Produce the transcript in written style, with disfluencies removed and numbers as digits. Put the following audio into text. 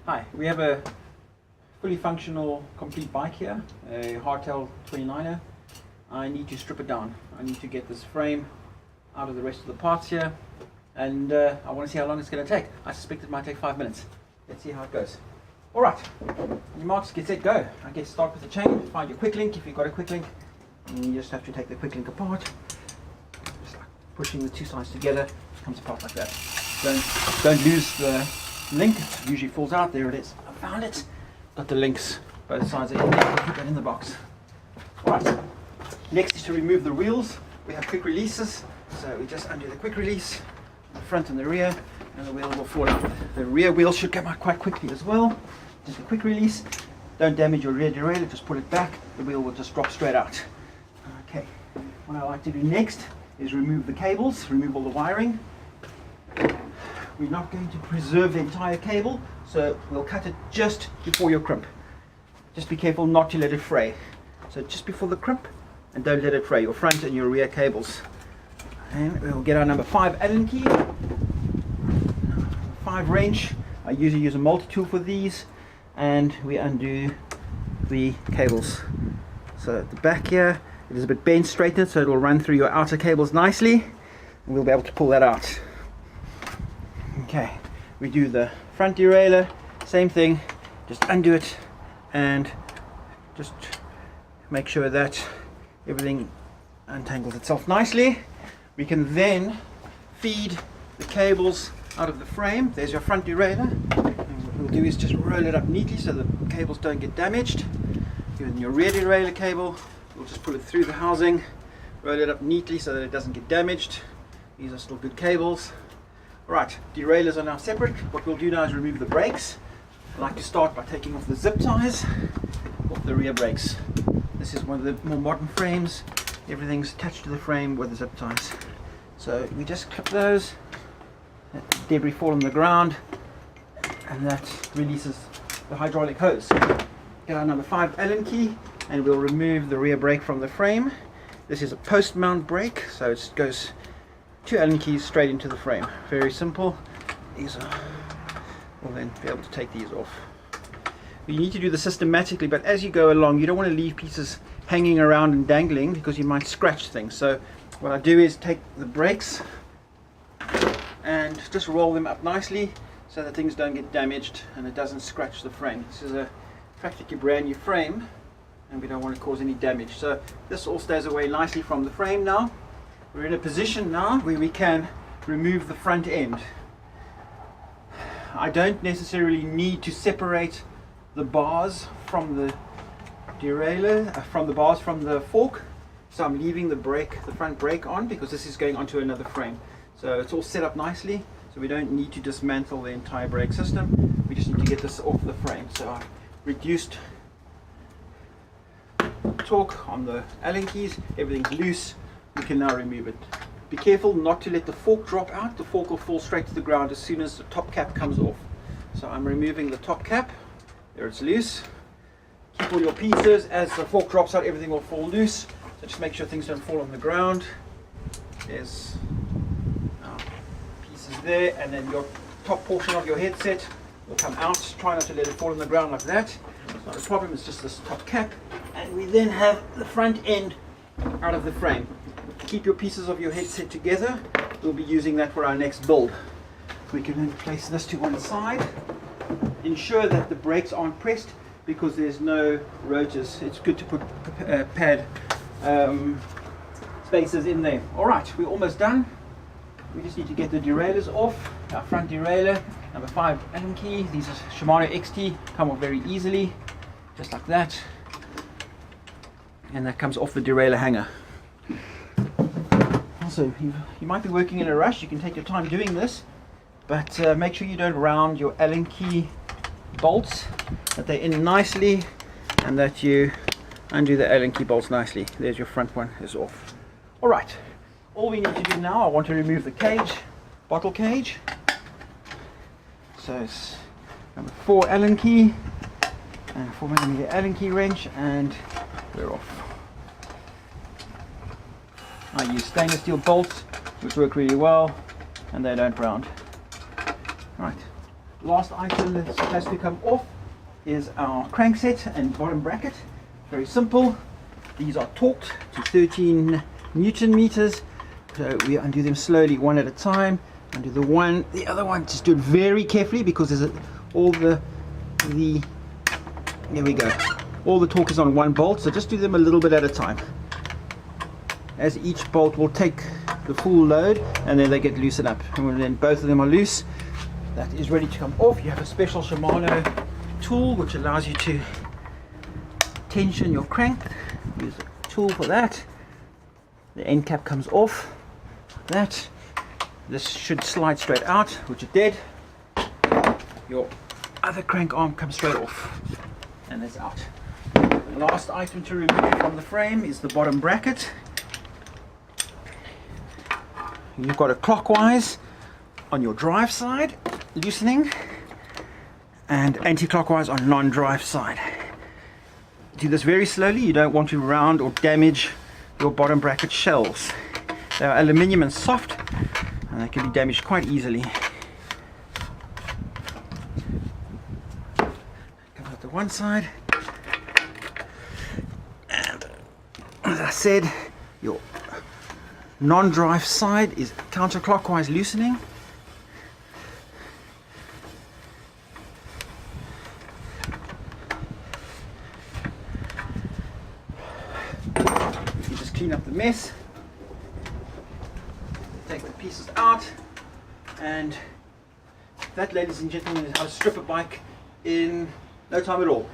Hi, we have a fully functional complete bike here, a hardtail 29er. I need to strip it down. I need to get this frame out of the rest of the parts here, and I want to see how long it's going to take. I suspect it might take 5 minutes. Let's see how it goes. Alright, your marks, get set, go. I guess start with the chain, find your quick link if you've got a quick link, and you just have to take the quick link apart. Just like pushing the two sides together, it comes apart like that. Don't lose the link, it usually falls out. There it is, I found it. Got the links, both sides are in there, I'll put that in the box. Alright, next is to remove the wheels. We have quick releases, so we just undo the quick release, the front and the rear, and the wheel will fall out. The rear wheel should come out quite quickly as well. Just a quick release. Don't damage your rear derailleur, just pull it back, the wheel will just drop straight out. Okay, what I like to do next is remove the cables, remove all the wiring. We're not going to preserve the entire cable, so we'll cut it just before your crimp. Just be careful not to let it fray. So just before the crimp, and don't let it fray, your front and your rear cables. And we'll get our number 5 Allen key, 5 wrench. I usually use a multi-tool for these, and we undo the cables. So at the back here, it is a bit bent straightened, so it will run through your outer cables nicely, and we'll be able to pull that out. Okay, we do the front derailleur, same thing, just undo it and just make sure that everything untangles itself nicely. We can then feed the cables out of the frame. There's your front derailleur, and what we'll do is just roll it up neatly so the cables don't get damaged. Then your rear derailleur cable, we'll just pull it through the housing, roll it up neatly so that it doesn't get damaged. These are still good cables. Right, derailleurs are now separate. What we'll do now is remove the brakes. I like to start by taking off the zip ties off the rear brakes. This is one of the more modern frames. Everything's attached to the frame with the zip ties. So we just clip those, let debris fall on the ground, and that releases the hydraulic hose. Get our number 5 Allen key, and we'll remove the rear brake from the frame. This is a post mount brake, so it goes 2 Allen keys straight into the frame. Very simple. These are, we'll then be able to take these off. You need to do this systematically, but as you go along, you don't want to leave pieces hanging around and dangling because you might scratch things. So what I do is take the brakes and just roll them up nicely so that things don't get damaged and it doesn't scratch the frame. This is a practically brand new frame, and we don't want to cause any damage. So this all stays away nicely from the frame now. We're in a position now where we can remove the front end. I don't necessarily need to separate the bars from the derailleur, from the bars from the fork. So I'm leaving the front brake on because this is going onto another frame. So it's all set up nicely, so we don't need to dismantle the entire brake system. We just need to get this off the frame. So I've reduced torque on the Allen keys, everything's loose. We can now remove it. Be careful not to let the fork drop out. The fork will fall straight to the ground as soon as the top cap comes off. So I'm removing the top cap. There, it's loose. Keep all your pieces. As the fork drops out, everything will fall loose. So just make sure things don't fall on the ground. There's pieces there, and then your top portion of your headset will come out. Try not to let it fall on the ground like that. It's not a problem, it's just this top cap. And we then have the front end out of the frame. Keep your pieces of your headset together. We'll be using that for our next build. We can then place this to one side. Ensure that the brakes aren't pressed because there's no rotors. It's good to put pad spaces in there. Alright, we're almost done. We just need to get the derailleurs off. Our front derailleur, number 5 Allen key. These are Shimano XT, come off very easily, just like that. And that comes off the derailleur hanger. Also, you might be working in a rush, you can take your time doing this, but make sure you don't round your Allen key bolts, that they're in nicely, and that you undo the Allen key bolts nicely. There's your front one, is off. Alright, all we need to do now, I want to remove the cage, bottle cage. So it's number 4 Allen key, and 4mm Allen key wrench, and we're off. I use stainless steel bolts which work really well and they don't round. Right, Last item that's supposed to come off is our crankset and bottom bracket. Very simple. These are torqued to 13 Newton meters. So we undo them slowly, one at a time. Undo the other one. Just do it very carefully because there's all the there we go. All the torque is on one bolt, so just do them a little bit at a time. As each bolt will take the full load, and then they get loosened up. And when then both of them are loose, that is ready to come off. You have a special Shimano tool which allows you to tension your crank. Use a tool for that. The end cap comes off. That. This should slide straight out, which it did. Your other crank arm comes straight off, and it's out. The last item to remove from the frame is the bottom bracket. You've got a clockwise on your drive side loosening and anti-clockwise on non-drive side. Do this very slowly. You don't want to round or damage your bottom bracket shells. They are aluminium and soft, and they can be damaged quite easily. Come out the one side, and as I said, your non-drive side is counterclockwise loosening. You just clean up the mess, take the pieces out, and that, ladies and gentlemen, is how to strip a bike in no time at all.